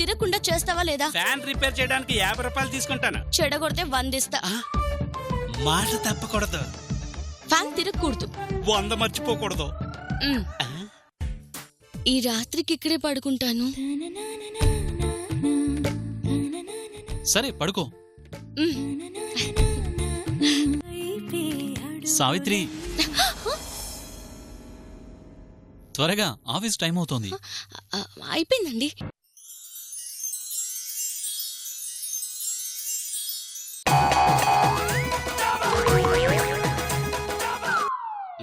తిరగకుండా చేస్తావా లేదా? ఫ్యాన్ రిపేర్ చేయడానికి 50 రూపాయలు తీసుకుంటాను. చెడగొడితే 100 ఇస్తా. మాట తప్పకూడదు. ఫ్యాన్ తిరగకూడదు. 100 మర్చిపోకూడదు. ఈ రాత్రికి ఇక్కడే పడుకుంటాను. సరే పడుకో. సావిత్రి, త్వరగా ఆఫీస్ టైం అవుతోంది. అయిపోయిందండి.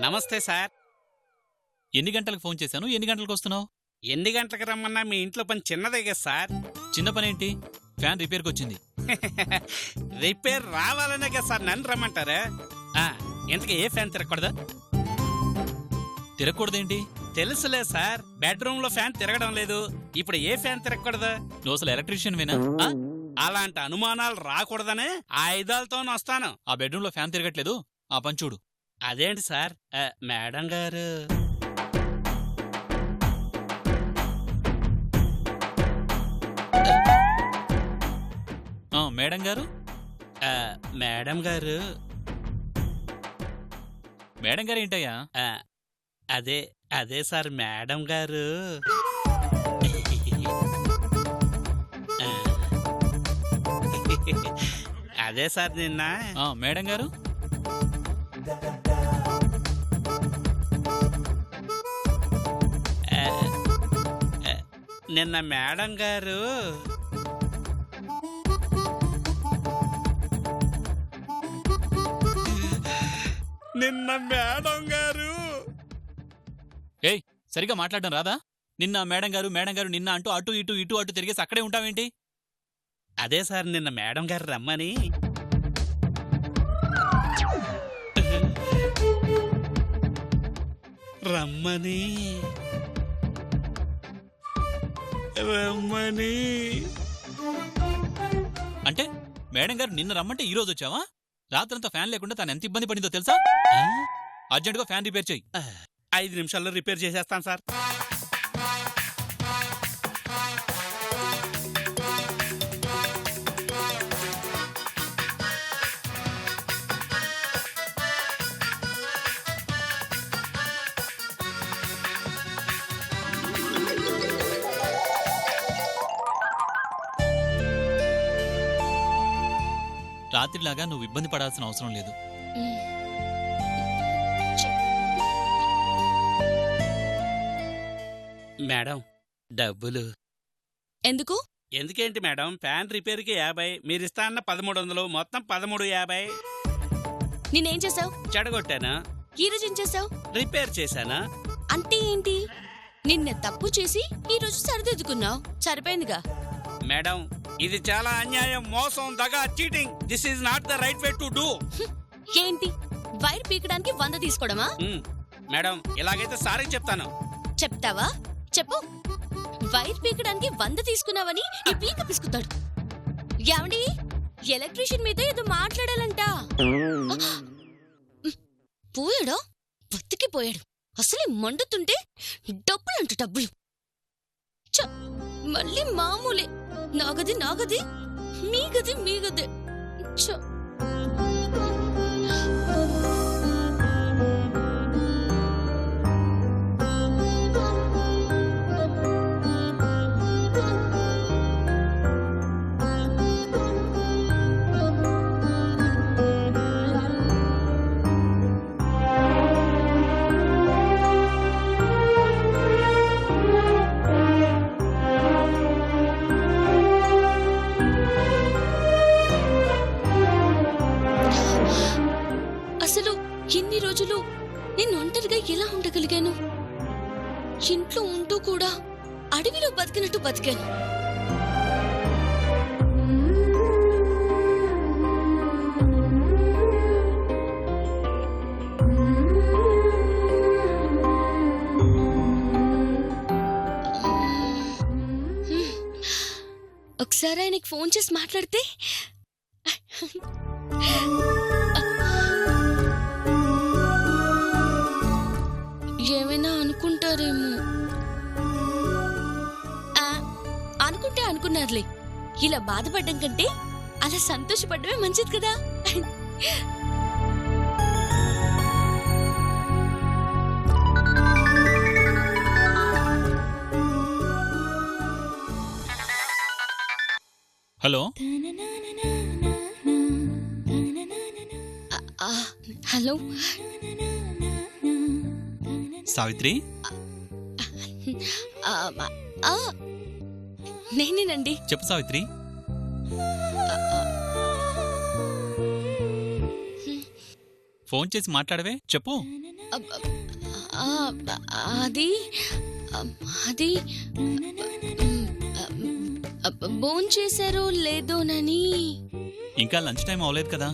నమస్తే సార్. ఎన్ని గంటలకు ఫోన్ చేశాను? ఎన్ని గంటలకు వస్తున్నావు? ఎన్ని గంటలకు రమ్మన్నా మీ ఇంట్లో పని చిన్నదే కదా సార్. చిన్న పనేంటి? ఫ్యాన్ రిపేర్కి వచ్చింది. రిపేర్ రావాలనే కదా సార్ నన్ను రమ్మంటారా? ఇంతకీ ఏ ఫ్యాన్ తిరగకూడదా? తిరగకూడదేంటి? తెలుసులే సార్, బెడ్రూమ్ లో ఫ్యాన్ తిరగడం లేదు. ఇప్పుడు ఏ ఫ్యాన్ తిరగకూడదా? నువ్వు అసలు ఎలక్ట్రీషియన్ వేనా? అలాంటి అనుమానాలు రాకూడదనే ఆయుధాలతో వస్తాను. ఆ బెడ్రూమ్ లో ఫ్యాన్ తిరగట్లేదు, ఆ పని చూడు. అదేంటి సార్? మేడం గారు, మేడం గారు, మేడం గారు, మేడం గారు ఏంటయ్యా? అదే అదే సార్, మేడం గారు. అదే సార్, నిన్న మేడం గారు, నిన్న మేడం గారు ఏయ్, సరిగా మాట్లాడడం రాదా? నిన్న మేడం గారు మేడం గారు నిన్న అంటూ అటు ఇటు ఇటు అటు తిరిగేసి అక్కడే ఉంటావేంటి? అదే సార్, నిన్న మేడం గారు రమ్మని. రమ్మని రమ్మని అంటే మేడం గారు నిన్న రమ్మంటే ఈ రోజు వచ్చావా? రాత్రంతా ఫ్యాన్ లేకుండా తను ఎంత ఇబ్బంది పడిందో తెలుసా? అర్జెంటుగా ఫ్యాన్ రిపేర్ చెయ్యి. 5 నిమిషాల్లో రిపేర్ చేసేస్తాను సార్. రాత్రిలాగా నువ్వు ఇబ్బంది పడాల్సిన అవసరం లేదు. మేడం, డబ్బులు ఎందుకు? ఎందుకేంటి మేడం? ఫ్యాన్ రిపేర్కి 50, మీరిస్తా అన్న 1300, మొత్తం 1350. నేనేం చేసావు? చెడగొట్టానా? ఈ రోజు ఏం చేసావు? రిపేర్ చేశానా? అంటే ఏంటి? నిన్న తప్పు చేసి ఈ రోజు సరిదిద్దుకున్నావు, సరిపోయిందిగా. మేడం, ఇది చాలా అన్యాయం, మోసం, దగా, cheating. This is not the right way to do. ఏంటి, వైర్ పీకడానికి 100 తీసుకోవడమా? మేడం, ఇలాగైతే సారీ చెప్తాను. చెప్తావా? చెప్పు. వైర్ పీకడానికి 100 తీసుకున్నావని ఈ పీక పిసుకుతాడు. ఏమండి, ఎలక్ట్రీషియన్ మీతో ఏదో మాట్లాడాలంట. పోయాడా? బతికిపోయాడు. అసలే మండుతుంటే డబ్బులంట డబ్బులు. మళ్ళీ మామూలే. నాగది నాగది, మీగది మీగదే. అసలు ఎన్ని రోజులు నేను ఒంటరిగా ఎలా ఉండగలిగాను? ఇంట్లో ఉంటూ కూడా అడవిలో బతికినట్టు బతికాను. ఒకసారి ఆయనకి ఫోన్ చేసి మాట్లాడితే ఏమైనా అనుకుంటారేమో. అనుకుంటే అనుకున్నారులే. ఇలా బాధపడ్డం కంటే అలా సంతోషపడ్డమే మంచిది కదా. హలో హలో సావిత్రి, నేనేనండి. చెప్పు సావిత్రి. ఫోన్ చేసి మాట్లాడవే, చెప్పు. అది అది భోంచేశారో లేదోనని. ఇంకా లంచ్ టైం అవ్వలేదు కదా.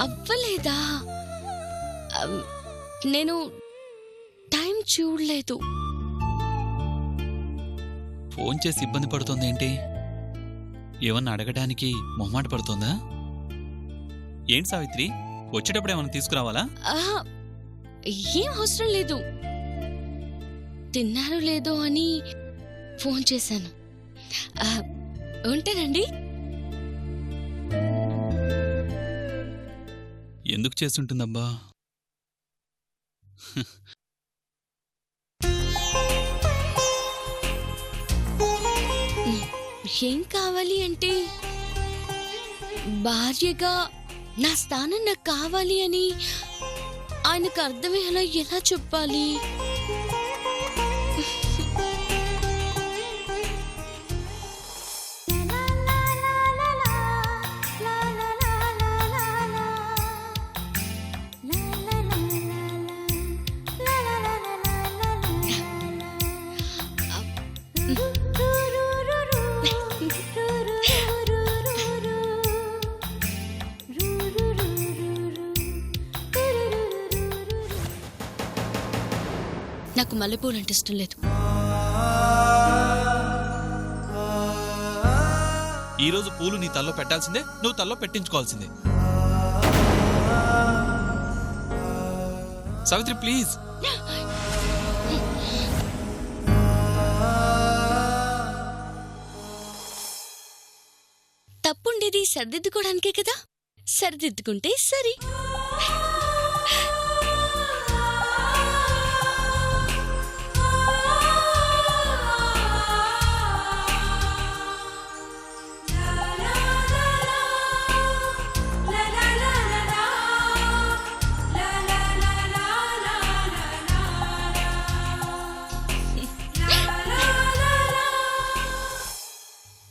అవ్వలేదా? నేను టైం చూడలేదు. ఫోన్ చేసి ఇబ్బంది పడుతోంది ఏంటి? ఏమన్నా అడగడానికి మొహమాట పడుతోందా? ఏంటి సావిత్రి, వచ్చేటప్పుడు ఏమన్నా తీసుకురావాలా? ఏం అవసరం లేదు. తిన్నారో లేదో అని ఫోన్ చేశాను. ఉంటానండి. ఎందుకు చేస్తుంటుందబ్బా? ఏం కావాలి అంటే, భార్యగా నా స్థానం నాకు కావాలి అని ఆయనకు అర్థమయ్యేలా ఎలా చెప్పాలి? నాకు మల్లెపూలు అంటే ఇష్టం లేదు. ఈరోజు పూలు నీ తల్లో పెట్టాల్సిందే, నువ్వు తల్లో పెట్టించుకోవాల్సిందే. సావిత్రి ప్లీజ్. తప్పుండేది సరిదిద్దుకోవడానికే కదా. సరిదిద్దుకుంటే సరి.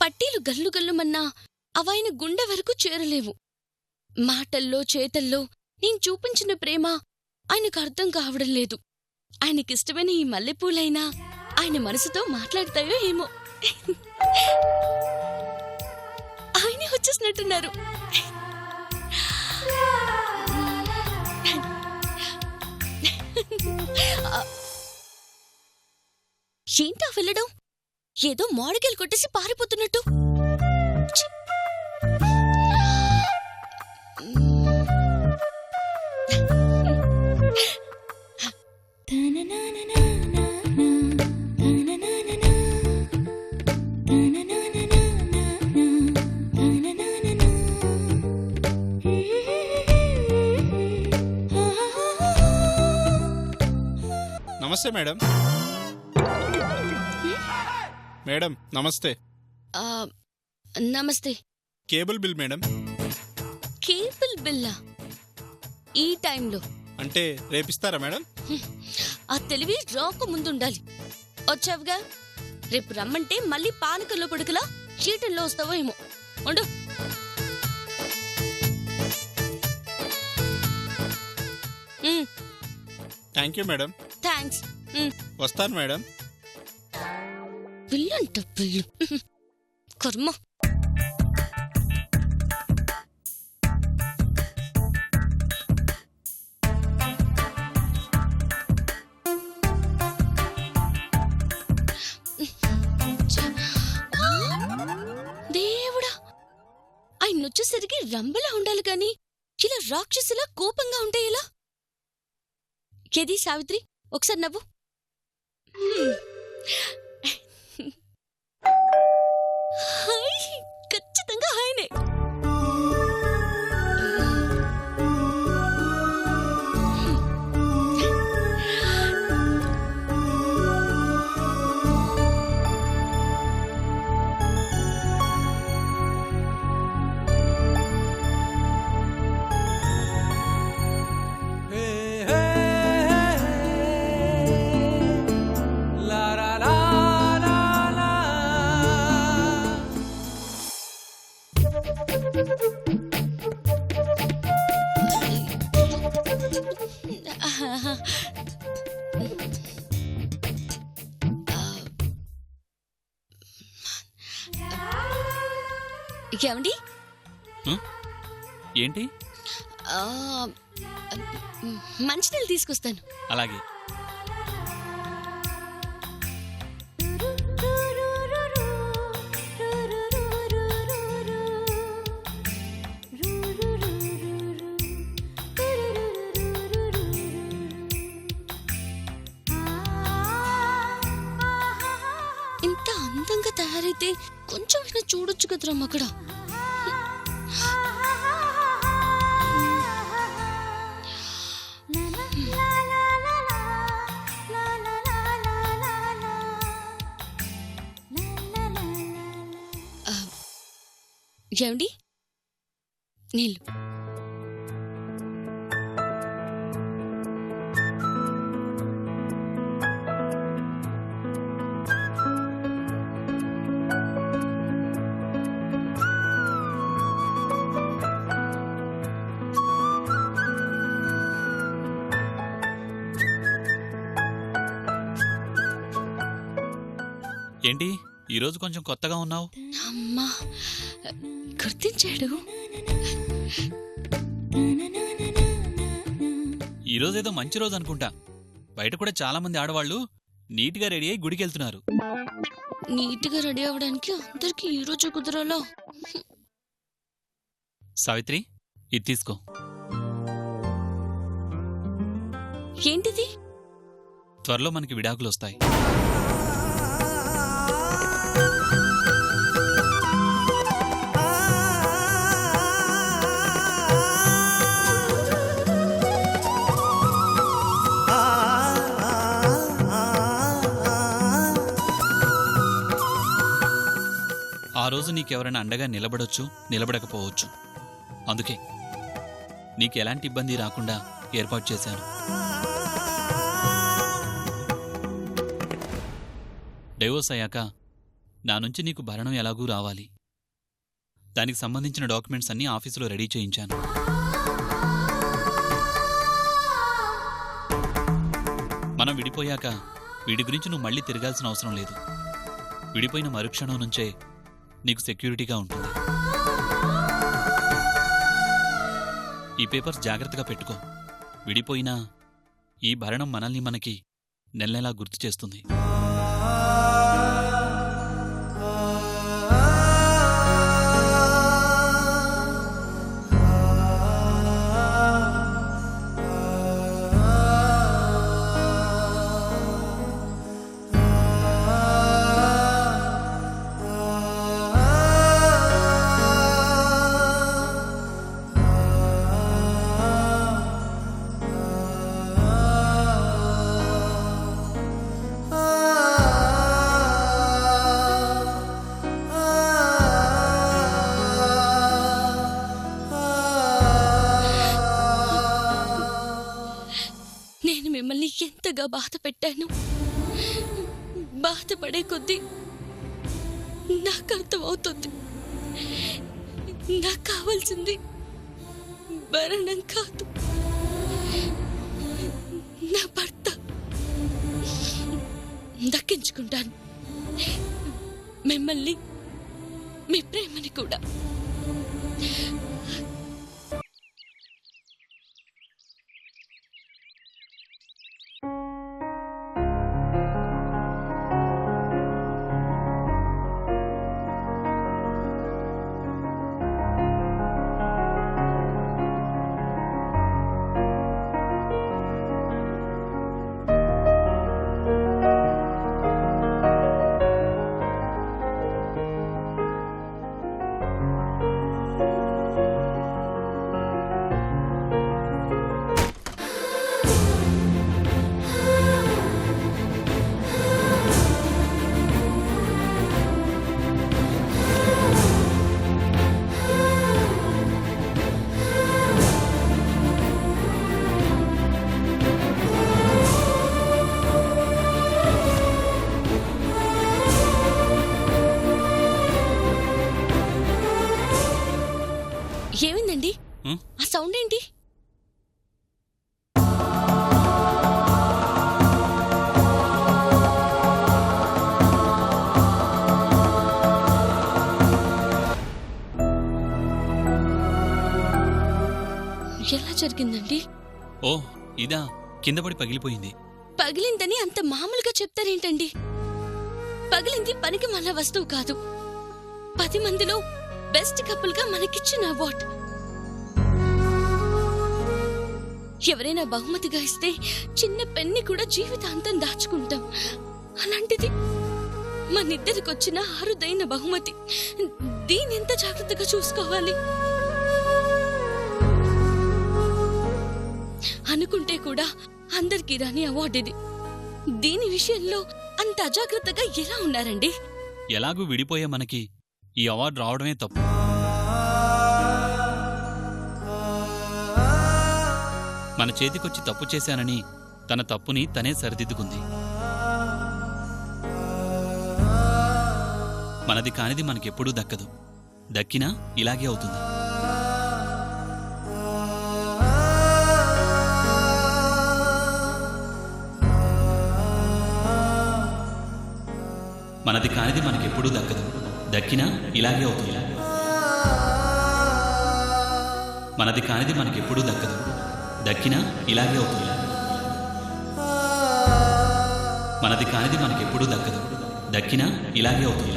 పట్టీలు గల్లు గల్లుమన్నా అవాయన గుండె వరకు చేరలేవు. మాటల్లో చేతల్లో నేను చూపించిన ప్రేమ ఆయనకు అర్థం కావడం లేదు. ఆయనకిష్టమైన ఈ మల్లెపూలైనా ఆయన మనసుతో మాట్లాడతాయో ఏమో. ఆయనే వచ్చేసినట్టున్నారు. ఏంటా వెళ్ళడం? ఏదో మోడకెళ్ళి కొట్టేసి పారిపోతున్నట్టు. నమస్తే మేడం. మేడం నమస్తే. నమస్తే. Cable bill madam. కేబుల్ బిల్లా? ఈ టైంలో అంటే రేపిస్తారా మేడం? ఆ తెలివి రాకు ముందుండాలి. వచ్చావుగా, రేపు రమ్మంటే మళ్ళీ పానకల్లో పడుకులా చీటల్లో వస్తావో ఏమో. ఉండు. Thank you madam. థ్యాంక్స్. వస్తాను మేడం. బిల్లంట బిల్లు. కర్మ. దేవుడా, ఆయన వచ్చేసరికి రంబలా ఉండాలి కానీ ఇలా రాక్షసులా కోపంగా ఉంటే ఎలా? ఏది సావిత్రి, ఒకసారి నవ్వు. ఏమండి? ఏంటి? ఆ, మంచినీళ్ళు తీసుకొస్తాను. అలాగే. ఇంత అందంగా తయారైతే కొంచెమైనా చూడొచ్చు కదరా అక్కడ. ఏమండి? నీళ్ళు. ఏంటి ఈరోజు కొంచెం కొత్తగా ఉన్నావు? అమ్మా, గుర్తించాడు. ఈరోజేదో మంచి రోజు అనుకుంటా. బయట కూడా చాలా మంది ఆడవాళ్లు నీట్గా రెడీ అయి గుడికి వెళ్తున్నారు. నీట్గా రెడీ అవ్వడానికి అందరికి ఈ రోజు కుదరాలో? సావిత్రి, ఇది తీసుకో. ఏంటిది? త్వరలో మనకి విడాకులు వస్తాయి. ఆ రోజు నీకెవరైనా అండగా నిలబడొచ్చు, నిలబడకపోవచ్చు. అందుకే నీకు ఎలాంటి ఇబ్బంది రాకుండా ఏర్పాటు చేశాను. డైవోర్స్ అయ్యాక నా నుంచి నీకు భరణం ఎలాగూ రావాలి. దానికి సంబంధించిన డాక్యుమెంట్స్ అన్నీ ఆఫీసులో రెడీ చేయించాను. మనం విడిపోయాక వీడి గురించి నువ్వు మళ్ళీ తిరగాల్సిన అవసరం లేదు. విడిపోయిన మరుక్షణం నుంచే నీకు సెక్యూరిటీగా ఉంటుంది. ఈ పేపర్స్ జాగ్రత్తగా పెట్టుకో. విడిపోయినా ఈ భరణం మనల్ని మనకి నెలనెలా గుర్తు చేస్తుంది. నేను మిమ్మల్ని ఎంతగా బాధ పెట్టాను. బాధపడే కొద్దీ నాకు అర్థమవుతుంది. నాకు కావాల్సింది భరణం కాదు, నా భర్త. దక్కించుకుంటాను మిమ్మల్ని, మీ ప్రేమని కూడా. ఏమైందండి? ఆ సౌండ్ ఏంటి? జరిగిందండి? ఓ ఇదా, కింద పడి పగిలిపోయింది. పగిలిందని అంత మామూలుగా చెప్తారేంటండి? పగిలింది పనికి మన వస్తువు కాదు, 10 మందిలో బెస్ట్ కపుల్ గా మనకిచ్చిన అవార్డ్. ఎవరైనా బహుమతిగా ఇస్తే చిన్న పెన్ని కూడా జీవితాంతం దాచుకుంటాం. అలాంటిది మనిద్దరికొచ్చిన అరుదైన బహుమతి. దీని ఎంత జాగ్రత్తగా చూసుకోవాలి అనుకుంటే కూడా అందరికీ రాని అవార్డు ఇది. దీని విషయంలో అంత అజాగ్రత్తగా ఎలా ఉన్నారండి? ఎలాగూ విడిపోయే మనకి ఈ అవార్డు రావడమే తప్పు. మన చేతికొచ్చి తప్పు చేశానని తన తప్పుని తనే సరిదిద్దుకుంది. మనది కానిది మనకెప్పుడూ దక్కదు. దక్కినా ఇలాగే అవుతుంది. మనది కానిది మనకెప్పుడూ దక్కదు. దక్కినా ఇలాగే అవుతుంది. మనది కానిది మనకెప్పుడూ దక్కదు. దక్కినా ఇలాగే అవుతుంది. మనది కానిది మనకెప్పుడూ దక్కదు. దక్కినా ఇలాగే అవుతుంది.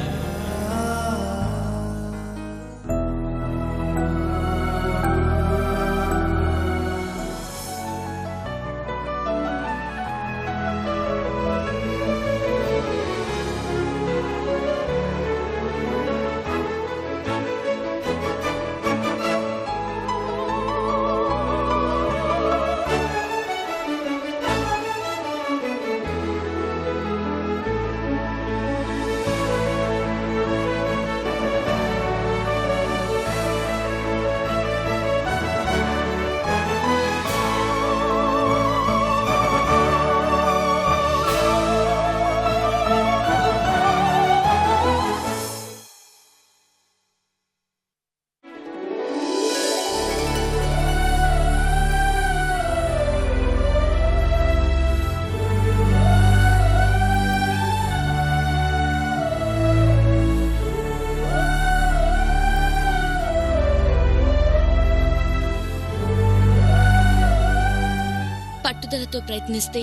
పట్టుదలతో ప్రయత్నిస్తే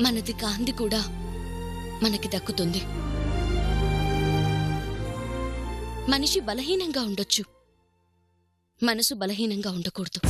మనది కాంది కూడా మనకి దక్కుతుంది. మనిషి బలహీనంగా ఉండొచ్చు, మనసు బలహీనంగా ఉండకూడదు.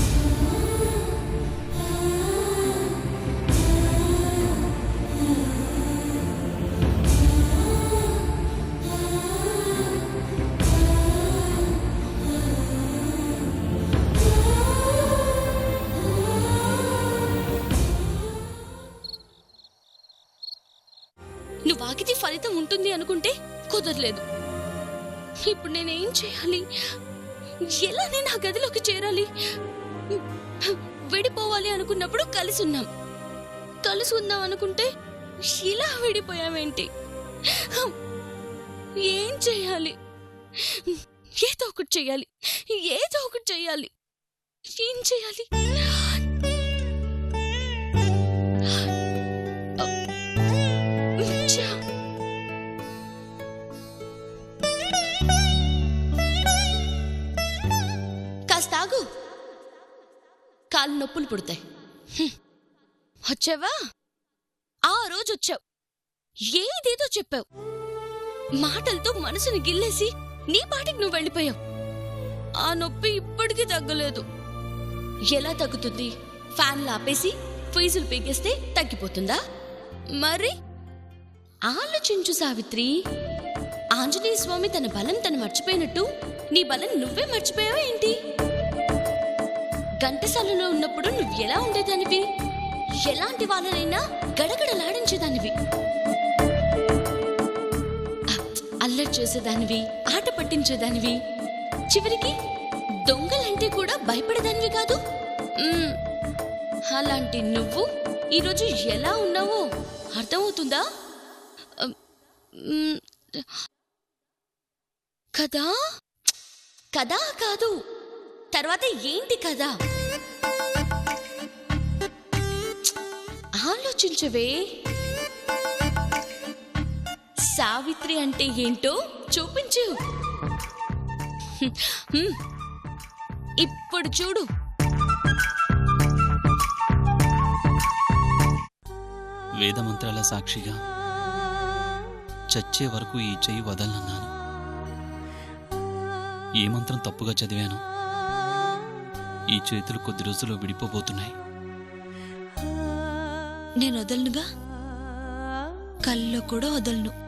నువ్వాగితే ఫలితం ఉంటుంది అనుకుంటే కుదరలేదు. ఇప్పుడు నేనేం చేయాలి? ఎలా నేను ఆ గదిలోకి చేరాలి? విడిపోవాలి అనుకున్నప్పుడు కలిసి ఉన్నాం, కలిసి ఉందాం అనుకుంటే ఇలా విడిపోయామేంటి? ఏం చేయాలి? ఏదో ఒకటి చెయ్యాలి, ఏదో ఒకటి చెయ్యాలి. ఏం చేయాలి? కాస్తాగు, కాళ్ళు నొప్పులు పుడతాయి. వచ్చావా? ఆ రోజు వచ్చావు, ఏదేదో చెప్పావు, మాటలతో మనసుని గిల్లేసి నీ పాటికి నువ్వు వెళ్ళిపోయావు. ఆ నొప్పి ఇప్పటికీ తగ్గలేదు. ఎలా తగ్గుతుంది? ఫ్యాన్లు ఆపేసి ఫీజులు పీకేస్తే తగ్గిపోతుందా? మరి ఆలోచించు సావిత్రి. ఆంజనేయ స్వామి తన బలం తను మర్చిపోయినట్టు నీ బలం నువ్వే మర్చిపోయావా ఏంటి? ఘంటసాలలో ఉన్నప్పుడు నువ్వు ఎలా ఉండేదానివి? ఎలాంటి వాళ్ళనైనా గడగడలాడించేదానివి, అల్లరి చేసేదానివి, ఆట పట్టించేదానివి, చివరికి దొంగలంటే కూడా భయపడేదానివి కాదు. అలాంటి నువ్వు ఈరోజు ఎలా ఉన్నావో అర్థమవుతుందా? కదా కదా కాదు, తర్వాత ఏంటి కదా? ఆలోచించవే. సావిత్రి అంటే ఏంటో చూపించు. ఇప్పుడు చూడు. వేదమంత్రాల సాక్షిగా చచ్చే వరకు ఈ చెయ్యి వదలనన్నాను. ఏ మంత్రం తప్పుగా చదివాను? ఈ చేతులు కొద్ది రోజుల్లో విడిపోబోతున్నాయి. నేను వదలనుగా, కల్లో కూడా వదలను.